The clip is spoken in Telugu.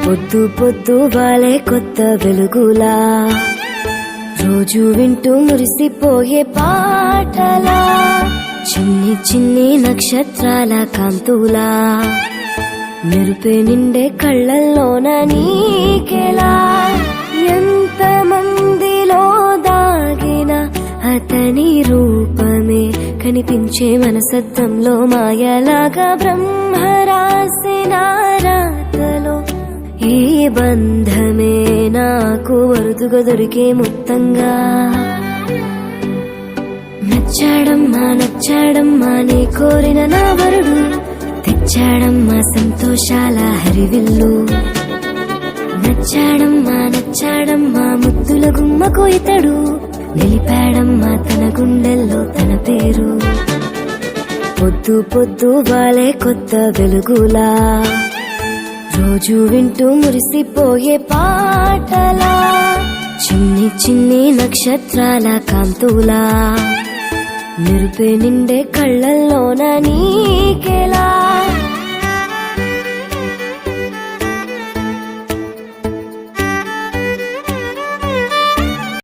పొద్దు పొద్దు వాలే కొత్త వెలుగులా రోజు వింటూ మురిసిపోయే పాటలా చిన్ని చిన్ని నక్షత్రాల కాంతులా మెరుపే నిండే కళ్ళల్లోన నీకెలా ఎంత మందిలో దాగిన అతని రూపమే కనిపించే మనసత్వంలో మాయలాగా బ్రహ్మ రాసిన రాతలో ఈ బంధమే నాకు వరుదుగా దొరికే మొత్తంగా నచ్చాడమ్మా నచ్చాడమ్మా నీ కోరిన నా వరుడు తెచ్చాడమ్మా సంతోషాల హరివిల్లు నచ్చాడమ్మా నచ్చాడమ్మా ముద్దుల గుమ్మకు ఇతడు నిలిపాడమ్మా తన గుండెల్లో తన పేరు పొద్దు పొద్దు వాలే కొత్త వెలుగులా రోజు వింటూ మురిసిపోయే పాటలా చిన్ని చిన్ని నక్షత్రాల కాంతులా మెరుపే నిండే కళ్ళల్లోన నీకెలా